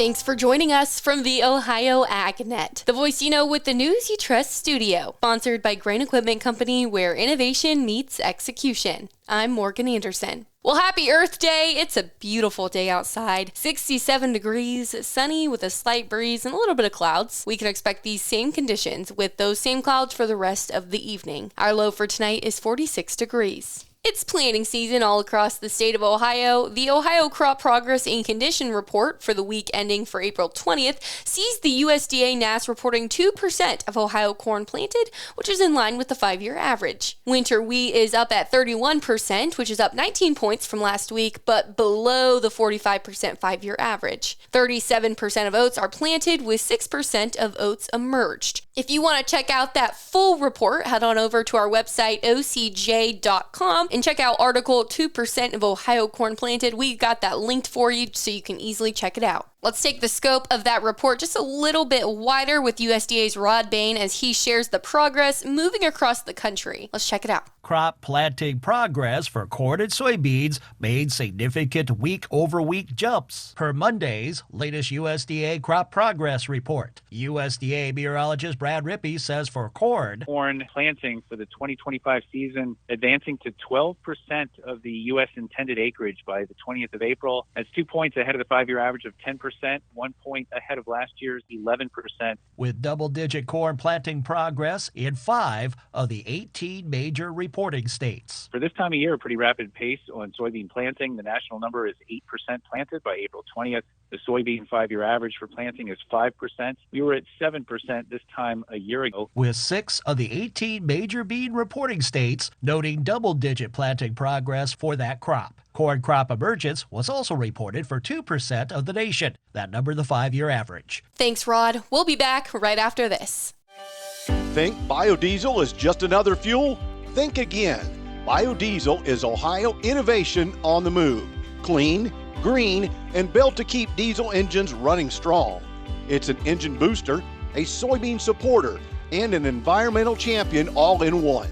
Thanks for joining us from the Ohio AgNet, the voice you know with the news you trust studio. Sponsored by Grain Equipment Company, where innovation meets execution. I'm Morgan Anderson. Well, happy Earth Day. It's a beautiful day outside. 67 degrees, sunny with a slight breeze and a little bit of clouds. We can expect these same conditions with those same clouds for the rest of the evening. Our low for tonight is 46 degrees. It's planting season all across the state of Ohio. The Ohio Crop Progress and Condition Report for the week ending for April 20th sees the USDA NASS reporting 2% of Ohio corn planted, which is in line with the 5-year average. Winter wheat is up at 31%, which is up 19 points from last week, but below the 45% 5-year average. 37% of oats are planted, with 6% of oats emerged. If you want to check out that full report, head on over to our website, ocj.com, and check out article 2% of Ohio corn planted. We got that linked for you so you can easily check it out. Let's take the scope of that report just a little bit wider with USDA's Rod Bain as he shares the progress moving across the country. Let's check it out. Crop planting progress for corn and soybeans made significant week-over-week jumps per Monday's latest USDA Crop Progress Report. USDA meteorologist Brad Rippey says for corn planting for the 2025 season advancing to 12% of the U.S. intended acreage by the 20th of April. That's 2 points ahead of the 5-year average of 10%, 1 point ahead of last year's 11%. With double-digit corn planting progress in 5 of the 18 major reporting states. For this time of year, a pretty rapid pace on soybean planting. The national number is 8% planted by April 20th. The soybean 5-year average for planting is 5%. We were at 7% this time a year ago. With 6 of the 18 major bean reporting states noting double-digit planting progress for that crop. Corn crop emergence was also reported for 2% of the nation. That number the 5-year average. Thanks, Rod. We'll be back right after this. Think biodiesel is just another fuel? Think again. Biodiesel is Ohio innovation on the move. Clean, green, and built to keep diesel engines running strong. It's an engine booster, a soybean supporter, and an environmental champion all in one.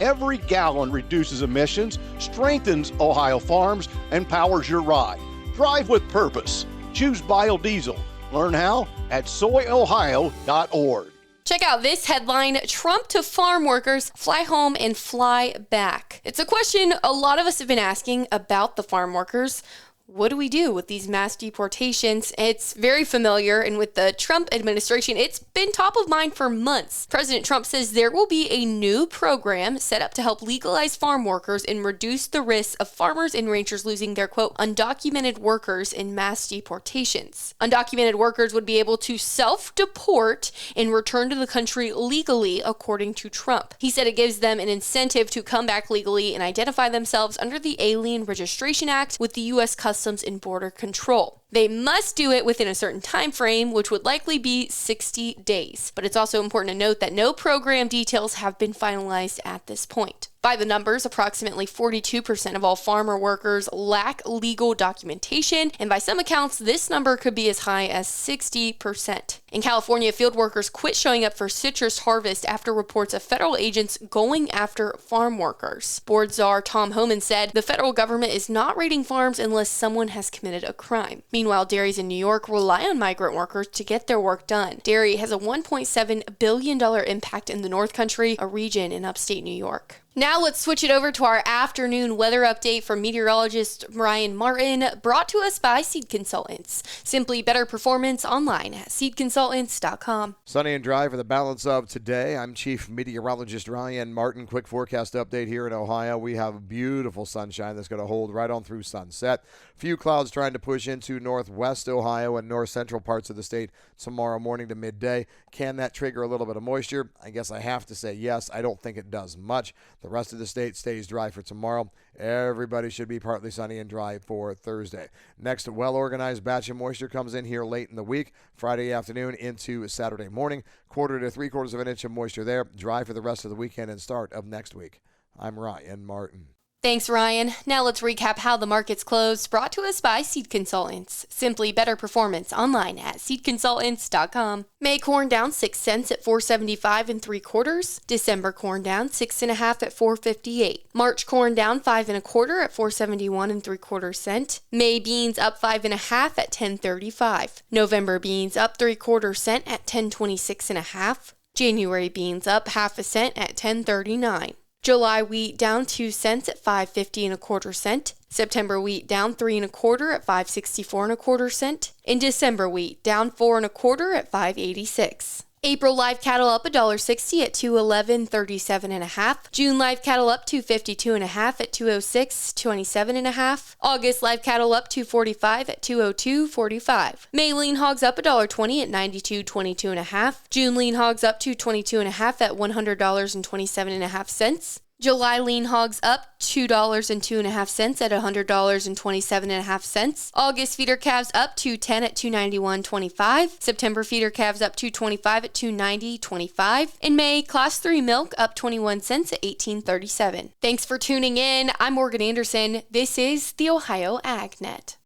Every gallon reduces emissions, strengthens Ohio farms, and powers your ride. Drive with purpose. Choose biodiesel. Learn how at soyohio.org. Check out this headline: Trump to farm workers, fly home and fly back. It's a question a lot of us have been asking about the farm workers. What do we do with these mass deportations? It's very familiar, and with the Trump administration, it's been top of mind for months. President Trump says there will be a new program set up to help legalize farm workers and reduce the risks of farmers and ranchers losing their, quote, undocumented workers in mass deportations. Undocumented workers would be able to self-deport and return to the country legally, according to Trump. He said it gives them an incentive to come back legally and identify themselves under the Alien Registration Act with the U.S. Customs and Border Control. They must do it within a certain time frame, which would likely be 60 days. But it's also important to note that no program details have been finalized at this point. By the numbers, approximately 42% of all farmer workers lack legal documentation, and by some accounts, this number could be as high as 60%. In California, field workers quit showing up for citrus harvest after reports of federal agents going after farm workers. Board czar Tom Homan said the federal government is not raiding farms unless someone has committed a crime. Meanwhile, dairies in New York rely on migrant workers to get their work done. Dairy has a $1.7 billion impact in the North Country, a region in upstate New York. Now let's switch it over to our afternoon weather update from meteorologist Ryan Martin, brought to us by Seed Consultants. Simply better performance online at seedconsultants.com. Sunny and dry for the balance of today. I'm Chief Meteorologist Ryan Martin. Quick forecast update here in Ohio. We have beautiful sunshine that's going to hold right on through sunset. Few clouds trying to push into northwest Ohio and north central parts of the state tomorrow morning to midday. Can that trigger a little bit of moisture? I guess I have to say yes. I don't think it does much. The rest of the state stays dry for tomorrow. Everybody should be partly sunny and dry for Thursday. Next, a well-organized batch of moisture comes in here late in the week, Friday afternoon into Saturday morning. 1/4 to 3/4 of an inch of moisture there. Dry for the rest of the weekend and start of next week. I'm Ryan Martin. Thanks, Ryan. Now let's recap how the markets closed, brought to us by Seed Consultants. Simply better performance online at seedconsultants.com. May corn down 6 cents at 4.75 3/4. December corn down 6.5 at 4.58. March corn down 5 1/4 at 4.71 3/4 cent. May beans up 5 1/2 at 10.35. November beans up 3/4 cent at 10.26 1/2. January beans up 1/2 cent at 10.39. July wheat down 2 cents at 5.50 1/4 cent. September wheat down 3 1/4 at 5.64 1/4 cent. And December wheat down 4 1/4 at 5.86. April live cattle up $1.60 at 211.37 1/2. June live cattle up $252 1/2 at 206.27 1/2. August live cattle up $245 at 202.45. May lean hogs up $1.20 at 92.22 1/2. June lean hogs up $222 1/2 at $100.27 1/2. July lean hogs up $2.02 1/2 at $100.27 1/2. August feeder calves up $210 at $291.25. September feeder calves up $225 at $290.25. In May, Class 3 milk up 21 cents at $18.37. Thanks for tuning in. I'm Morgan Anderson. This is the Ohio AgNet.